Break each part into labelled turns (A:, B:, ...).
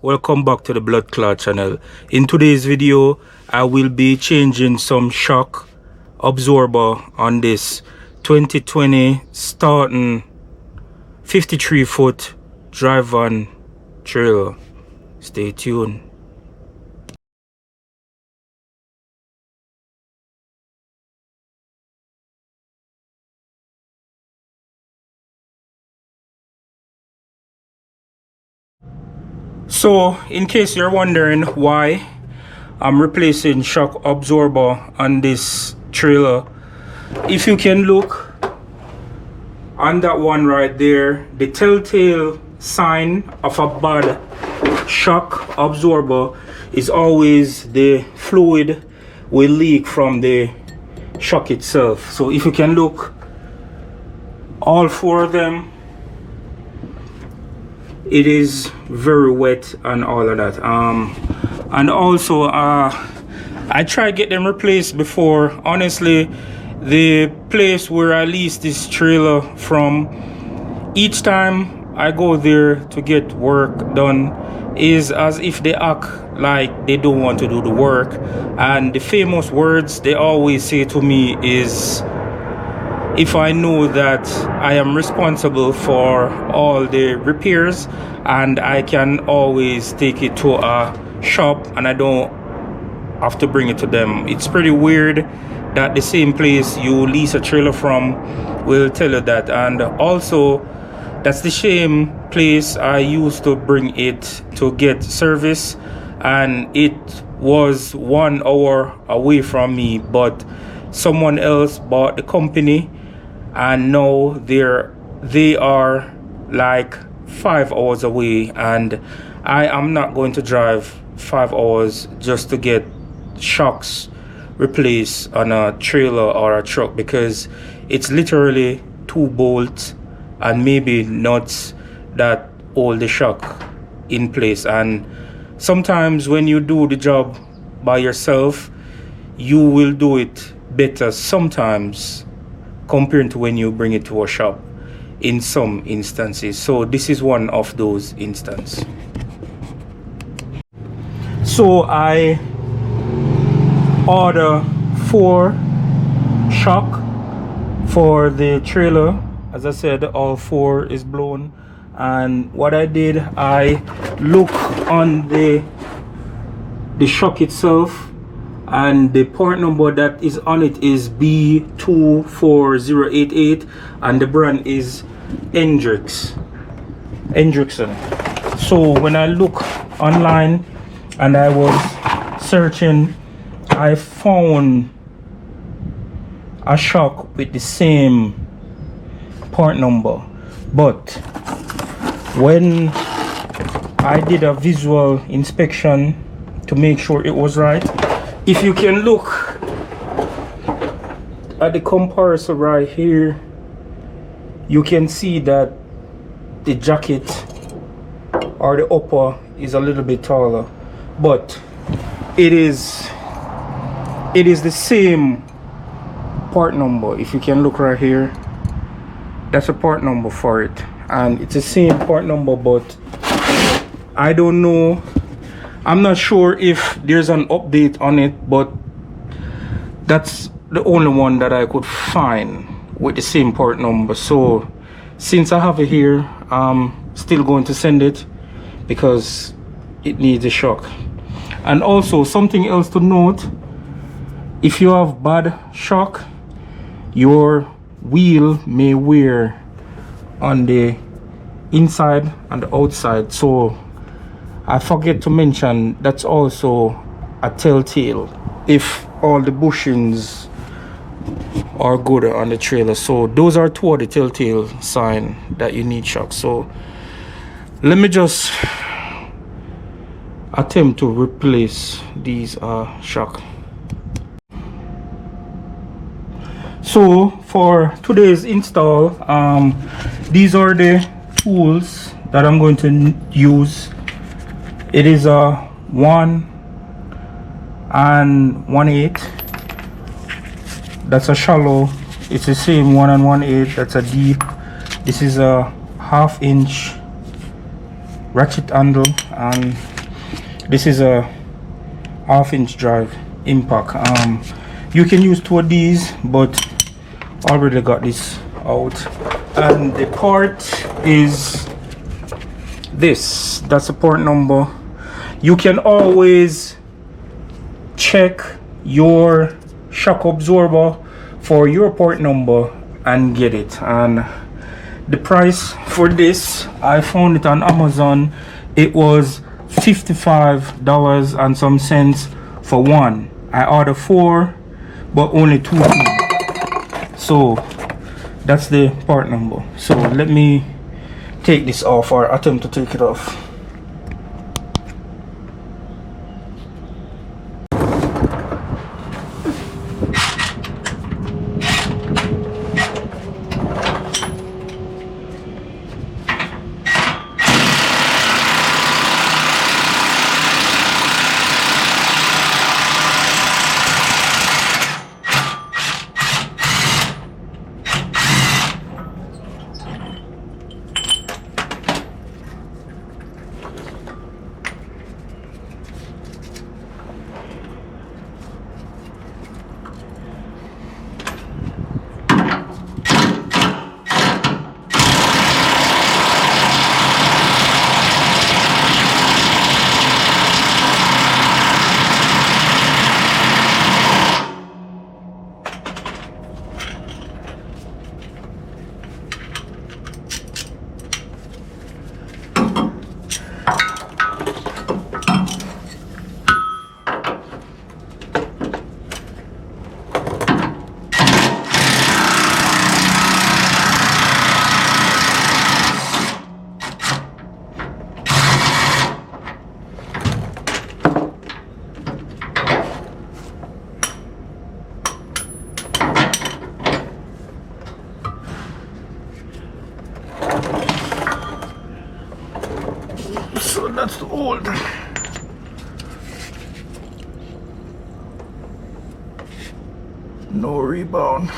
A: Welcome back to the Blood Clot channel. In today's video I will be changing some shock absorber on this 2020 Stoughton 53-foot drive-on trailer. Stay tuned. So, in case you're wondering why I'm replacing shock absorber on this trailer, if you can look on that one right there, the telltale sign of a bad shock absorber is always the fluid will leak from the shock itself. So if you can look, all four of them, it is very wet and all of that. And also I tried get them replaced before. Honestly, the place where I lease this trailer from, each time I go there to get work done is as if they act like they don't want to do the work. And the famous words they always say to me is, if I know that I am responsible for all the repairs and I can always take it to a shop and I don't have to bring it to them. It's pretty weird that the same place you lease a trailer from will tell you that. And also, that's the same place I used to bring it to get service, and it was 1 hour away from me, but someone else bought the company and now they are like 5 hours away, and I am not going to drive 5 hours just to get shocks replaced on a trailer or a truck, because it's literally 2 bolts and maybe nuts that hold the shock in place. And sometimes when you do the job by yourself, you will do it better sometimes compared to when you bring it to a shop in some instances. So this is one of those instances. So I order 4 shock for the trailer. As I said, all 4 is blown, and what I did, I look on the shock itself, and the part number that is on it is B24088, and the brand is Hendrickson. So when I look online and I was searching, I found a shock with the same part number, but when I did a visual inspection to make sure it was right, if you can look at the comparison right here, you can see that the jacket or the upper is a little bit taller, but it is the same part number. If you can look right here, that's a part number for it, and it's the same part number, but I don't know, I'm not sure if there's an update on it, but that's the only one that I could find with the same part number. So since I have it here, I'm still going to send it because it needs a shock. And also something else to note, if you have bad shock, your wheel may wear on the inside and the outside. So I forget to mention, that's also a telltale if all the bushings are good on the trailer. So those are 2 of the telltale sign that you need shock. So let me just attempt to replace these shock. So for today's install, these are the tools that I'm going to use. It is a 1 1/8. That's a shallow. It's the same 1 1/8. That's a deep. This is a 1/2 inch ratchet handle, and this is a 1/2 inch drive impact. You can use two of these, but already got this out. And the port is this. That's the port number. You can always check your shock absorber for your port number and get it. And the price for this, I found it on Amazon. It was $55 and some cents for one. I ordered 4, but only 2 came. So that's the part number. So let me take this off, or attempt to take it off. So that's the old. No rebound.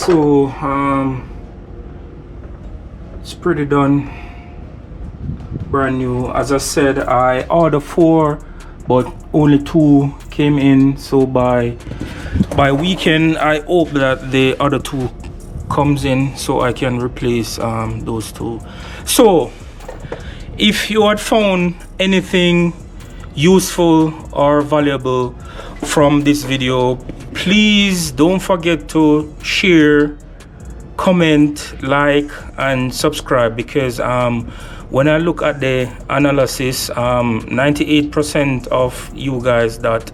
A: So it's pretty done, brand new. As I said, I ordered 4 but only 2 came in, so by weekend I hope that the other 2 comes in so I can replace those 2. So if you had found anything useful or valuable from this video, please don't forget to share, comment, like and subscribe, because when I look at the analysis, 98% of you guys that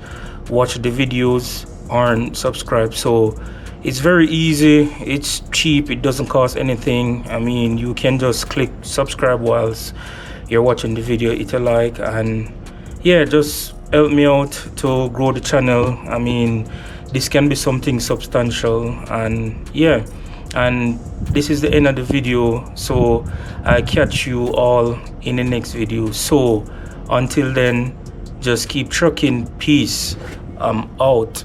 A: watch the videos aren't subscribed. So it's very easy, it's cheap, it doesn't cost anything. I mean, you can just click subscribe whilst you're watching the video, hit a like, and yeah, just help me out to grow the channel. I mean, this can be something substantial, and yeah, and this is the end of the video, so I catch you all in the next video. So until then, just keep trucking. Peace. I'm out.